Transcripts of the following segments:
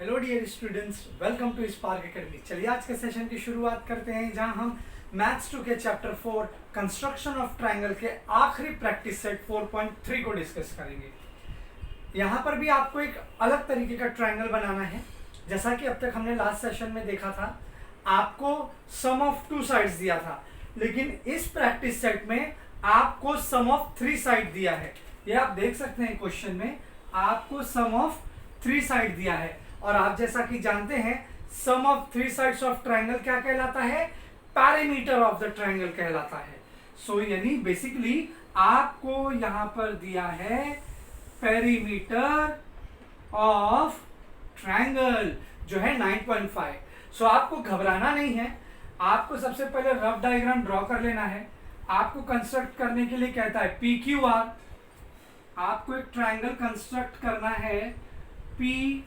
Hello dear students, welcome to Spark Academy. चलिए आज के सेशन की शुरुआत करते हैं, जहां हम मैथ्स 2 के चैप्टर 4 कंस्ट्रक्शन ऑफ ट्रायंगल के आखिरी प्रैक्टिस सेट 4.3 को डिस्कस करेंगे। यहाँ पर भी आपको एक अलग तरीके का ट्रायंगल बनाना है। जैसा कि अब तक हमने लास्ट सेशन में देखा था, आपको सम ऑफ 2 साइड्स दिया था, लेकिन इस प्रैक्टिस सेट में आपको सम ऑफ 3 साइड दिया है। ये आप देख सकते हैं क्वेश्चन में आपको सम ऑफ 3 साइड दिया है। और आप जैसा कि जानते हैं, सम ऑफ 3 साइड्स ऑफ ट्रायंगल क्या कहलाता है? पैरामीटर ऑफ द ट्रायंगल कहलाता है। सो यानी बेसिकली आपको यहां पर दिया है पेरीमीटर ऑफ ट्रायंगल जो है 9.5। सो आपको घबराना नहीं है, आपको सबसे पहले रफ डायग्राम ड्रॉ कर लेना है। आपको कंस्ट्रक्ट करने के लिए कहता है PQR। आपको एक ट्रायंगल कंस्ट्रक्ट करना है PQR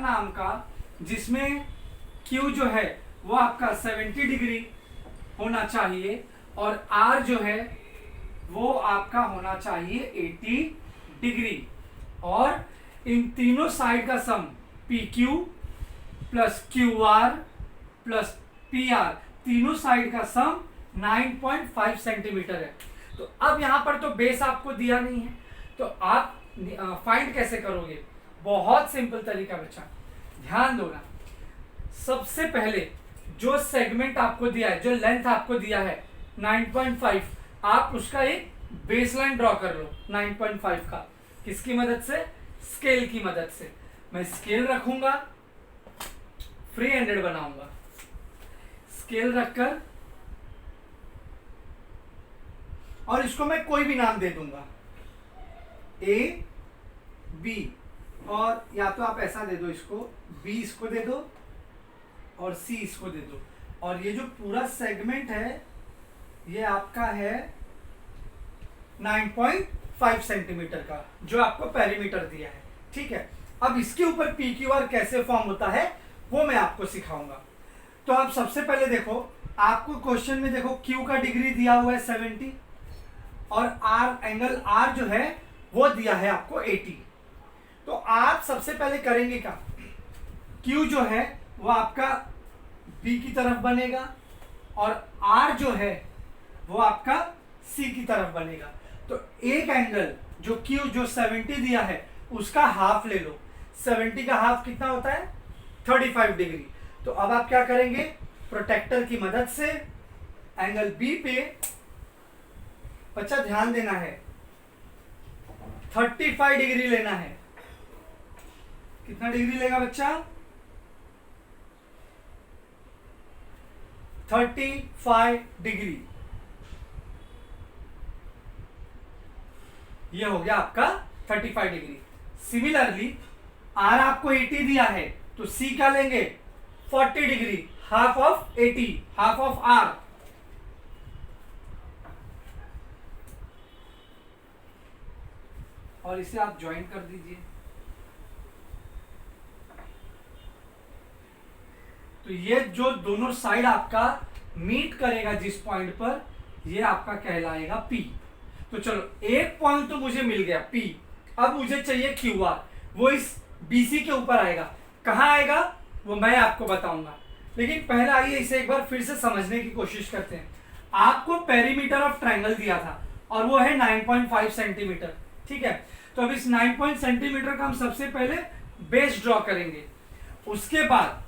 नाम का, जिसमें Q जो है वो आपका 70 डिग्री होना चाहिए और R जो है वो आपका होना चाहिए 80 डिग्री। और इन तीनों साइड का सम PQ plus QR plus PR, तीनों साइड का सम 9.5 सेंटीमीटर है। तो अब यहां पर तो बेस आपको दिया नहीं है, तो आप फाइंड कैसे करोगे? बहुत सिंपल तरीका बच्चा, ध्यान दो ना। सबसे पहले जो सेगमेंट आपको दिया है, जो लेंथ आपको दिया है 9.5, आप उसका एक बेसलाइन ड्रॉ कर लो 9.5 का। किसकी मदद से? स्केल की मदद से। मैं स्केल रखूंगा, फ्री हैंडेड बनाऊंगा। स्केल रखकर और इसको मैं कोई भी नाम दे दूंगा, A B, और या तो आप ऐसा दे दो, इसको B इसको दे दो और C इसको दे दो। और ये जो पूरा सेगमेंट है ये आपका है 9.5 सेंटीमीटर का, जो आपको पेरीमीटर दिया है। ठीक है, अब इसके ऊपर PQR कैसे फॉर्म होता है वो मैं आपको सिखाऊंगा। तो आप सबसे पहले देखो, आपको क्वेश्चन में देखो Q का डिग्री दिया हुआ है 70 और R एंगल R जो है वो दिया है आपको 80। तो आप सबसे पहले करेंगे क्या? Q जो है वो आपका B की तरफ बनेगा और R जो है वो आपका C की तरफ बनेगा। तो एक एंगल जो Q जो 70 दिया है उसका हाफ ले लो। 70 का हाफ कितना होता है? 35 डिग्री। तो अब आप क्या करेंगे? प्रोटेक्टर की मदद से एंगल B पे, बच्चा ध्यान देना है, 35 डिग्री लेना है। कितना डिग्री लेगा बच्चा? 35 डिग्री। ये हो गया आपका 35 डिग्री। सिमिलरली R आपको 80 दिया है, तो C का लेंगे 40 degree, half of 80, half of R। और इसे आप ज्वाइन कर दीजिए। तो ये जो दोनों साइड आपका मीट करेगा जिस पॉइंट पर, ये आपका कहलाएगा P। तो चलो, एक पॉइंट तो मुझे मिल गया P। अब मुझे चाहिए QR, वो इस BC के ऊपर आएगा। कहाँ आएगा वो मैं आपको बताऊंगा, लेकिन पहले आइए इसे एक बार फिर से समझने की कोशिश करते हैं। आपको पेरीमीटर ऑफ ट्रायंगल दिया था और वो है 9.5 सेंटीमीटर। ठीक है, तो अब इस 9 सेंटीमीटर का हम सबसे पहले बेस ड्रॉ करेंगे। उसके बाद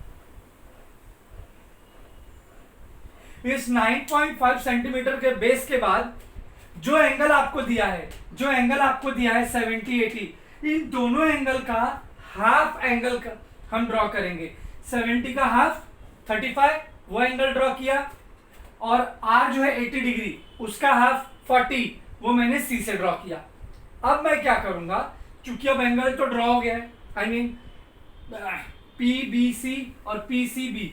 इस 9.5 सेंटीमीटर के बेस के बाद जो एंगल आपको दिया है, 70 80, इन दोनों एंगल का हाफ एंगल का हम ड्रॉ करेंगे। 70 का हाफ 35, वो एंगल ड्रॉ किया, और R जो है 80 डिग्री, उसका हाफ 40, वो मैंने C से ड्रॉ किया। अब मैं क्या करूंगा, चूंकि अब एंगल तो ड्रॉ हो गया है, आई मीन PBC और PCB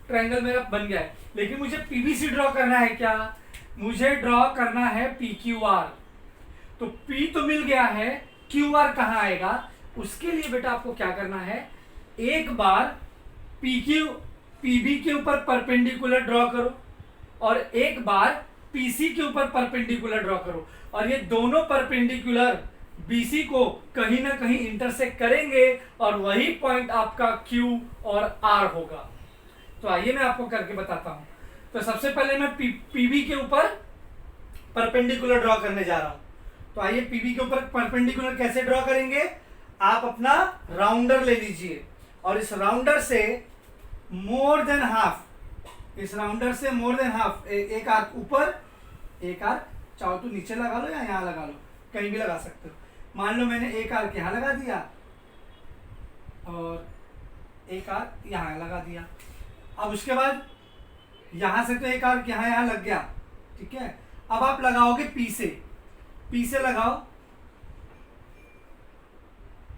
ट्रायंगल मेरा बन गया है, लेकिन मुझे PBC ड्रॉ करना है। क्या मुझे ड्रॉ करना है? PQR। तो P तो मिल गया है, QR कहाँ आएगा? उसके लिए बेटा आपको क्या करना है, एक बार PB के ऊपर परपेंडिकुलर ड्रॉ करो और एक बार PC के ऊपर परपेंडिकुलर ड्रॉ करो, और ये दोनों परपेंडिकुलर BC को कहीं ना कहीं इंटरसेक्ट करेंगे और वही पॉइंट आपका Q और R होगा। तो आइए मैं आपको करके बताता हूं। तो सबसे पहले मैं PB के ऊपर परपेंडिकुलर ड्रॉ करने जा रहा हूं। तो आइए PB के ऊपर परपेंडिकुलर कैसे ड्रॉ करेंगे। आप अपना राउंडर ले लीजिए और इस राउंडर से मोर देन हाफ, इस राउंडर से मोर देन हाफ एक आर्क ऊपर, एक आर्क चाहो तो नीचे लगा लो या यहाँ लगा लो, कहीं भी लगा सकते हो। मान लो मैंने एक आर्क यहाँ लगा दिया और एक आर्क यहाँ लगा दिया। अब उसके बाद यहां से तो एक आर्क यहाँ लग गया, ठीक है। अब आप लगाओगे पी से लगाओ,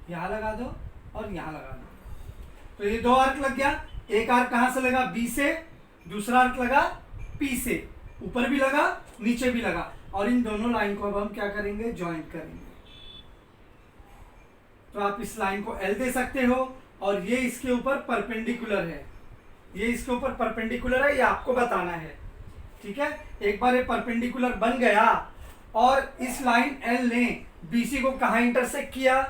यहां लगा दो और यहां लगा दो। तो ये दो आर्क लग गया। एक आर्क कहां से लगा, बी से, दूसरा आर्क लगा पी से, ऊपर भी लगा नीचे भी लगा, और इन दोनों लाइन को अब हम क्या करेंगे, ज्वाइंट करेंगे। तो आप इस लाइन को एल दे सकते हो और ये इसके ऊपर परपेंडिकुलर है, ये इसके ऊपर परपेंडिकुलर है, ये आपको बताना है, ठीक है। एक बार ये परपेंडिकुलर बन गया और इस लाइन एल ने बीसी को कहां इंटरसेक्ट किया,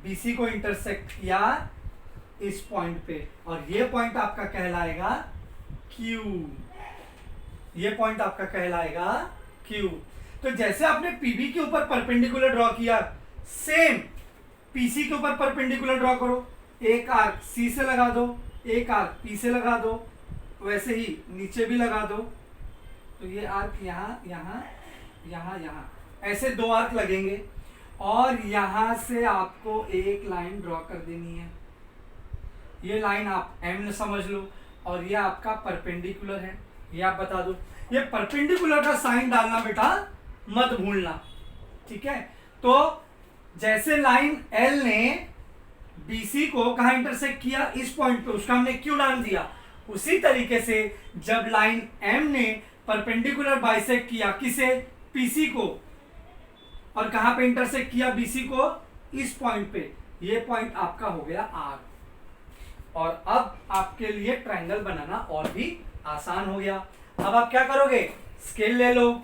बीसी को इंटरसेक्ट किया इस पॉइंट पे, और ये पॉइंट आपका कहलाएगा क्यू, ये पॉइंट आपका कहलाएगा क्यू। तो जैसे आपने पीबी के ऊपर परपेंडिकुलर ड्रॉ किया, सेम पीसी के ऊपर परपेंडिकुलर ड्रॉ करो। एक आर्क सी से लगा दो, एक आर्क पी से लगा दो, वैसे ही नीचे भी लगा दो। तो ये आर्क यहाँ यहाँ यहाँ यहाँ, ऐसे दो आर्क लगेंगे और यहां से आपको एक लाइन ड्रॉ कर देनी है। ये लाइन आप एम समझ लो और ये आपका परपेंडिकुलर है, ये आप बता दो। ये परपेंडिकुलर का साइन डालना बेटा मत भूलना, ठीक है। तो जैसे लाइन एल ने बीसी को कहां इंटरसेक्ट किया, इस पॉइंट पे, उसका हमने क्यू डाल दिया। उसी तरीके से जब लाइन एम ने परपेंडिकुलर बाइसेक्ट किया किसे, पीसी को, और कहां पे इंटरसेक्ट किया, बीसी को, इस पॉइंट पे, ये पॉइंट आपका हो गया आर। और अब आपके लिए ट्रायंगल बनाना और भी आसान हो गया। अब आप क्या करोगे, स्केल ले लो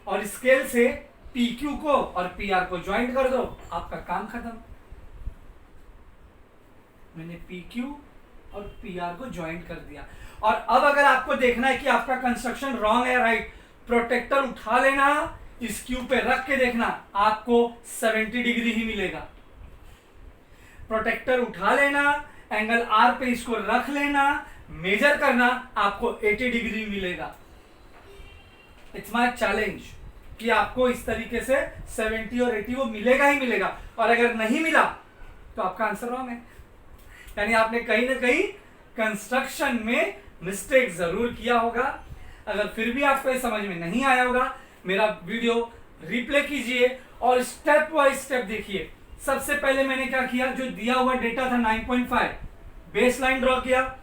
और स्केल से PQ को और PR को ज्वाइंट कर दो, आपका काम खत्म। मैंने PQ और PR को ज्वाइंट कर दिया। और अब अगर आपको देखना है कि आपका कंस्ट्रक्शन रॉन्ग है राइट, प्रोटेक्टर उठा लेना, इस क्यू पे रख के देखना, आपको 70 डिग्री ही मिलेगा। प्रोटेक्टर उठा लेना, एंगल आर पे इसको रख लेना, मेजर करना, आपको 80 डिग्री मिलेगा। इट्स माय चैलेंज कि आपको इस तरीके से 70 और 80 वो मिलेगा ही मिलेगा। और अगर नहीं मिला तो आपका आंसर रॉन्ग है, यानी आपने कहीं ना कहीं कंस्ट्रक्शन में मिस्टेक जरूर किया होगा। अगर फिर भी आपको ये समझ में नहीं आया होगा, मेरा वीडियो रिप्ले कीजिए और स्टेप बाय स्टेप देखिए। सबसे पहले मैंने क्या किया, जो दिया हुआ डेटा था 9.5, बेस लाइन ड्रॉ किया,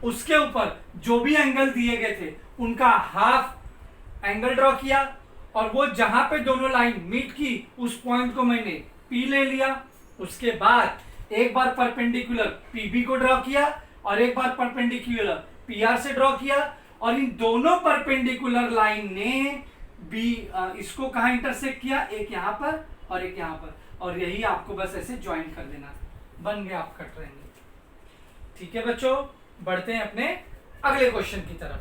उसके ऊपर जो भी एंगल दिए गए थे उनका हाफ एंगल ड्रॉ किया, और वो जहां पे दोनों लाइन मीट की उस पॉइंट को मैंने पी ले लिया। उसके बाद एक बार परपेंडिकुलर पीबी को ड्रॉ किया और एक बार परपेंडिकुलर पीआर से ड्रॉ किया, और इन दोनों परपेंडिकुलर लाइन ने बी इसको कहां इंटरसेक्ट किया, एक यहां पर और एक यहां पर, और यही आपको बस ऐसे ज्वाइन कर देना, बन गया आपका ट्रायंगल। ठीक है बच्चों, बढ़ते हैं अपने अगले क्वेश्चन की तरफ।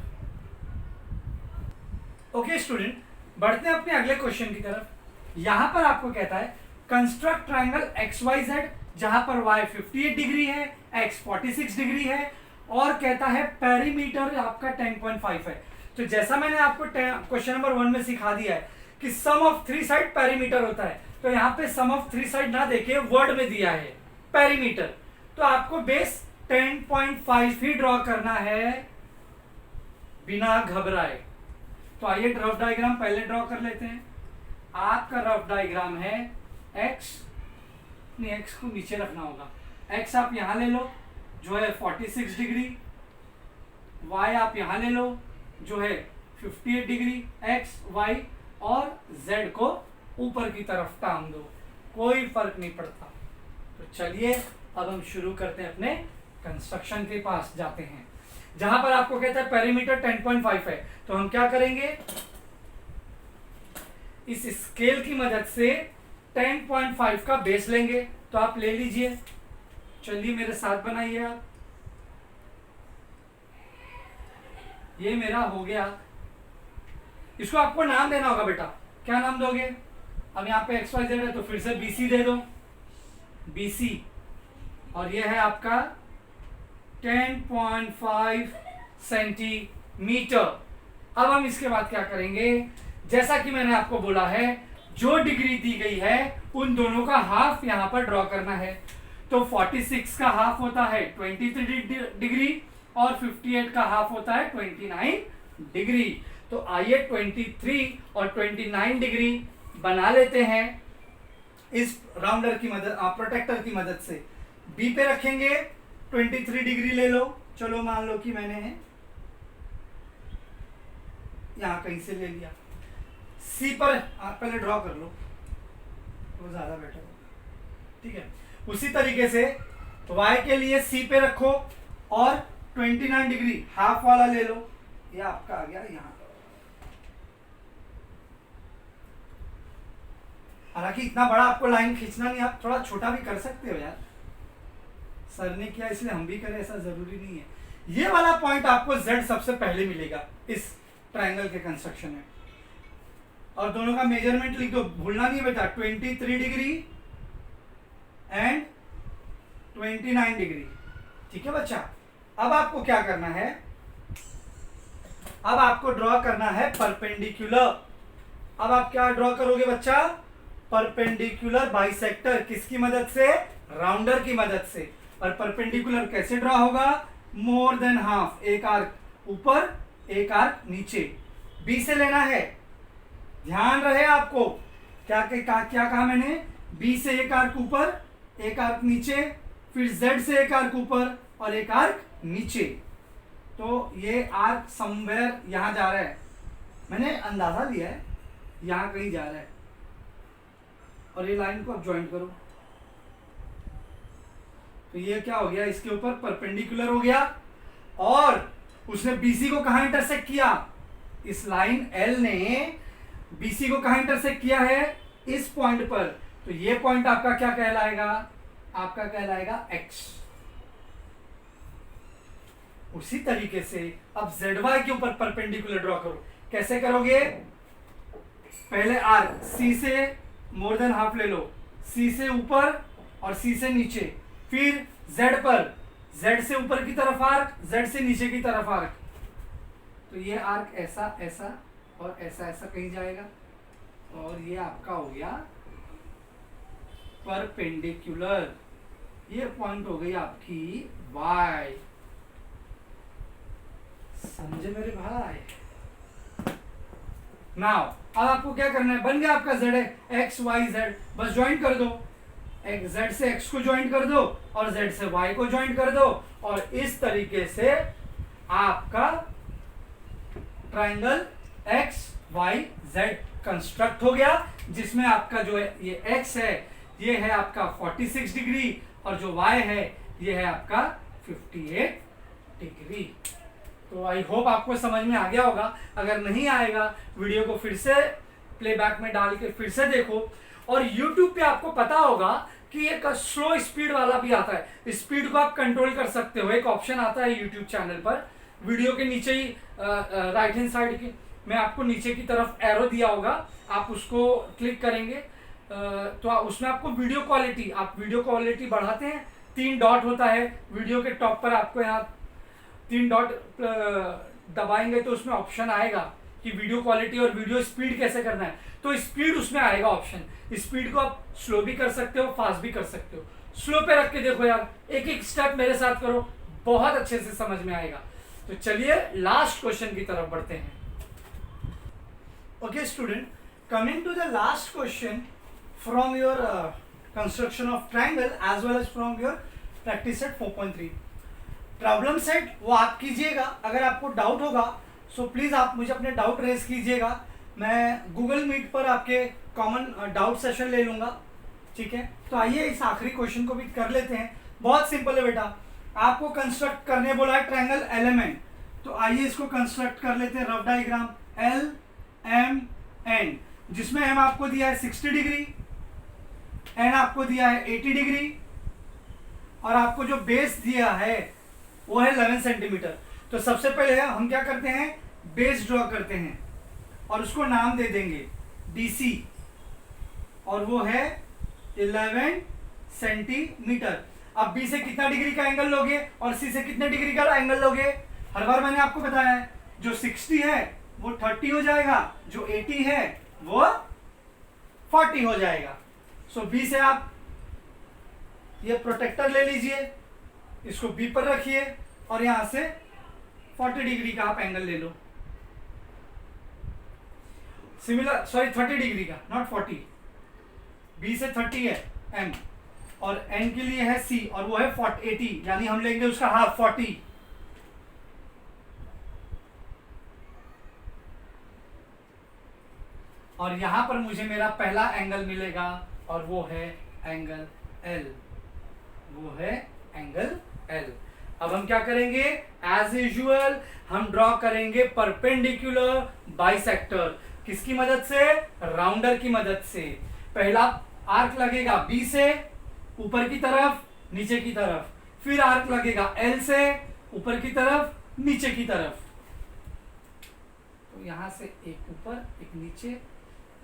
ओके स्टूडेंट, बढ़ते हैं अपने अगले क्वेश्चन की तरफ। यहां पर आपको कहता है कंस्ट्रक्ट ट्रायंगल XYZ, जहां पर Y 58 डिग्री है, X 46 डिग्री है, और कहता है पेरीमीटर आपका 10.5 है। तो जैसा मैंने आपको क्वेश्चन नंबर 1 में सिखा दिया है कि सम ऑफ 3 साइड पेरीमीटर होता है, तो यहाँ पे सम ऑफ 3 साइड ना देके वर्ड में दिया है पेरीमीटर, तो आपको बेस 10.5 ही ड्रॉ करना है बिना घबराए। तो आइए रफ डायग्राम पहले ड्रॉ कर लेते हैं। आपका रफ डायग्राम है x, नहीं x को नीचे रखना होगा, x आप यहां ले लो जो है 46 डिग्री, y आप यहां ले लो जो है 58 डिग्री, x y, और z को ऊपर की तरफ टांग दो, कोई फर्क नहीं पड़ता। तो चलिए अब हम शुरू करते हैं, अपने कंस्ट्रक्शन के पास जाते हैं, जहां पर आपको कहता है पेरीमीटर 10.5 है। तो हम क्या करेंगे, इस स्केल की मदद से 10.5 का बेस लेंगे, तो आप ले लीजिए। चलिए मेरे साथ बनाइए आप। ये मेरा हो गया। इसको आपको नाम देना होगा बेटा। क्या नाम दोगे? अब यहाँ पे XYZ है तो फिर से BC दे दो, BC। और ये है आपका 10.5 सेंटीमीटर। अब हम इसके बाद क्या करेंगे, जैसा कि मैंने आपको बोला है, जो डिग्री दी गई है उन दोनों का हाफ यहां पर ड्रॉ करना है। तो 46 का हाफ होता है 23 डिग्री और 58 का हाफ होता है 29 डिग्री। तो आइए 23 और 29 डिग्री बना लेते हैं इस राउंडर की मदद, प्रोटेक्टर की मदद से। बी पे रखेंगे, 23 डिग्री ले लो। चलो मान लो कि मैंने यहां कहीं से ले लिया। सी पर आप पहले ड्रॉ कर लो, वो ज्यादा बेटर होगा। ठीक है, उसी तरीके से y के लिए सी पे रखो और 29 डिग्री हाफ वाला ले लो। ये आपका आ गया यहां। हालांकि इतना बड़ा आपको लाइन खींचना नहीं, आप थोड़ा छोटा भी कर सकते हो यार। सर ने किया इसलिए हम भी करें, ऐसा जरूरी नहीं है। ये वाला पॉइंट आपको Z सबसे पहले मिलेगा इस ट्रायंगल के कंस्ट्रक्शन में। और दोनों का मेजरमेंट लिख दो, भूलना नहीं बेटा। 23 डिग्री एंड 29 डिग्री। ठीक है बच्चा। अब आपको क्या करना है, अब आपको ड्रॉ करना है परपेंडिकुलर। अब आप क्या ड्रॉ करोगे बच्चा? Perpendicular bisector. किसकी मदद से? राउंडर की मदद से। और परपेंडिकुलर कैसे ड्रॉ होगा? मोर देन हाफ, एक आर्क ऊपर एक आर्क नीचे। बी से लेना है, ध्यान रहे आपको। क्या कहा मैंने? बी से एक आर्क ऊपर एक आर्क नीचे, फिर Z से एक आर्क ऊपर और एक आर्क नीचे। तो ये आर्क समवेयर यहां जा रहा है, मैंने अंदाजा लिया है यहां कहीं जा रहा है। और ये लाइन को अब ज्वाइंट करो, तो ये क्या हो गया? इसके ऊपर परपेंडिकुलर हो गया। और उसने BC को कहां इंटरसेक्ट किया? इस लाइन L ने BC को कहां इंटरसेक्ट किया है? इस पॉइंट पर। तो ये पॉइंट आपका क्या कहलाएगा? आपका कहलाएगा X। उसी तरीके से अब ZY के ऊपर परपेंडिकुलर ड्रॉ करो। कैसे करोगे? पहले आर्क C से मोर देन हाफ ले लो, C से ऊपर और C से नीचे, फिर Z पर, Z से ऊपर की तरफ आर्क, Z से नीचे की तरफ आर्क। तो ये आर्क ऐसा ऐसा और ऐसा ऐसा कहीं जाएगा और ये आपका हो गया परपेंडिकुलर। ये पॉइंट हो गई आपकी Y। समझे मेरे भाई? नाउ अब आपको क्या करना है? बन गया आपका Z है, X Y Z। बस ज्वाइन कर दो, Z से X को ज्वाइन कर दो और Z से Y को ज्वाइन कर दो। और इस तरीके से आपका triangle X Y Z construct हो गया, जिसमें आपका जो है ये X है, ये है आपका 46 डिग्री और जो Y है ये है आपका 58 डिग्री। तो आई होप आपको समझ में आ गया होगा। अगर नहीं आएगा, वीडियो को फिर से प्लेबैक में डाल के फिर से देखो। और YouTube पे आपको पता होगा कि एक स्लो स्पीड वाला भी आता है, स्पीड को आप कंट्रोल कर सकते हो। एक ऑप्शन आता है YouTube चैनल पर, वीडियो के नीचे ही राइट हैंड साइड के में आपको नीचे की तरफ एरो दिया होगा, आप उसको क्लिक करेंगे तो उसमें आपको वीडियो क्वालिटी, आप वीडियो क्वालिटी बढ़ाते हैं, 3 डॉट होता है वीडियो के टॉप पर, आपको यहाँ 3 डॉट दबाएंगे तो उसमें ऑप्शन आएगा कि वीडियो क्वालिटी और वीडियो स्पीड कैसे करना है। तो स्पीड उसमें आएगा ऑप्शन। स्पीड को आप स्लो भी कर सकते हो, फास्ट भी कर सकते हो। स्लो पे रख के देखो यार, एक एक स्टेप मेरे साथ करो, बहुत अच्छे से समझ में आएगा। तो चलिए लास्ट क्वेश्चन की तरफ बढ़ते हैं। Okay student, coming to the last question from your construction of triangle as well as from your practice set 4.3। Problem set वो आप कीजिएगा। अगर आपको डाउट होगा सो प्लीज़ आप मुझे अपने डाउट रेज कीजिएगा। मैं गूगल मीट पर आपके कॉमन डाउट सेशन ले लूँगा। ठीक है, तो आइए इस आखिरी क्वेश्चन को भी कर लेते हैं। बहुत सिंपल है बेटा, आपको कंस्ट्रक्ट करने बोला है ट्रायंगल एलिमेंट, तो आइए इसको कंस्ट्रक्ट कर लेते हैं। Rough diagram L M N, जिसमें M आपको दिया है 60 डिग्री, एन आपको दिया है 80 डिग्री और आपको जो बेस दिया है वो है 11 सेंटीमीटर। तो सबसे पहले हम क्या करते हैं, बेस ड्रॉ करते हैं और उसको नाम दे देंगे DC और वो है 11 सेंटीमीटर। अब B से कितना डिग्री का एंगल लोगे और C से कितने डिग्री का एंगल लोगे? हर बार मैंने आपको बताया है, जो 60 है वो 30 हो जाएगा, जो 80 है वो 40 हो जाएगा। सो B से आप ये प्रोटेक्टर ले लीजिए, इसको B पर रखिए और यहां से 40 डिग्री का आप एंगल ले लो। सिमिलर 30 डिग्री का, नॉट 40। B से 30 है M और N के लिए है C और वो है 80, यानी हम लेंगे उसका हाफ 40। और यहां पर मुझे मेरा पहला एंगल मिलेगा और वो है एंगल L, वो है एंगल L। अब हम क्या करेंगे, एज यूजुअल हम ड्रॉ करेंगे परपेंडिकुलर बाइसेक्टर। किसकी मदद से? राउंडर की मदद से। पहला आर्क लगेगा B से ऊपर की तरफ नीचे की तरफ, फिर आर्क लगेगा L से ऊपर की तरफ नीचे की तरफ। तो यहां से एक ऊपर एक नीचे,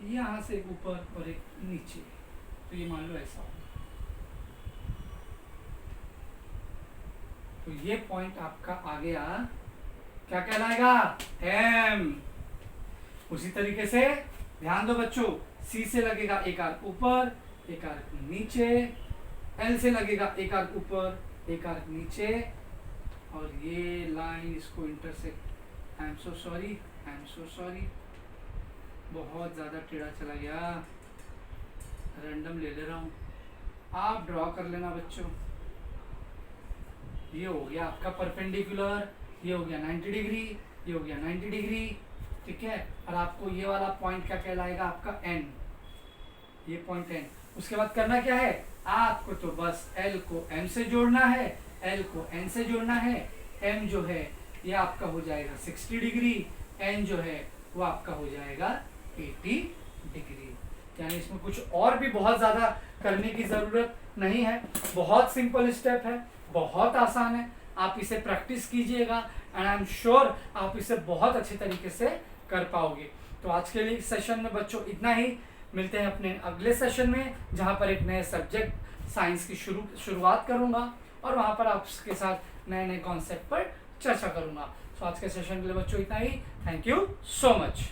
यहां से एक ऊपर और एक नीचे। तो ये मान लो ऐसा हो। तो ये पॉइंट आपका आ गया, क्या कहलाएगा? M। उसी तरीके से ध्यान दो बच्चों, C से लगेगा एक आर्क ऊपर एक आर्क नीचे, L से लगेगा एक आर्क ऊपर एक आर्क नीचे और ये लाइन इसको intersect. I am so sorry, बहुत ज्यादा टेढ़ा चला गया, रैंडम ले रहा हूं, आप ड्रॉ कर लेना बच्चों। ये हो गया आपका परपेंडिकुलर, ये हो गया 90 डिग्री, ये हो गया 90 डिग्री, ठीक है। और आपको ये वाला पॉइंट क्या कहलाएगा? आपका N, ये पॉइंट N। उसके बाद करना क्या है आपको? तो बस L को M से जोड़ना है, L को N से जोड़ना है। M जो है ये आपका हो जाएगा 60 डिग्री, N जो है वो आपका हो जाएगा 80 डिग्री। यानी इसमें कुछ और भी बहुत ज्यादा करने की जरूरत नहीं है, बहुत सिंपल स्टेप है, बहुत आसान है। आप इसे प्रैक्टिस कीजिएगा एंड आई एम श्योर आप इसे बहुत अच्छे तरीके से कर पाओगे। तो आज के लिए सेशन में बच्चों इतना ही, मिलते हैं अपने अगले सेशन में जहां पर एक नए सब्जेक्ट साइंस की शुरुआत करूंगा और वहां पर आपके साथ नए नए कॉन्सेप्ट पर चर्चा करूंगा। तो आज के सेशन के लिए बच्चों इतना ही। Thank you so much.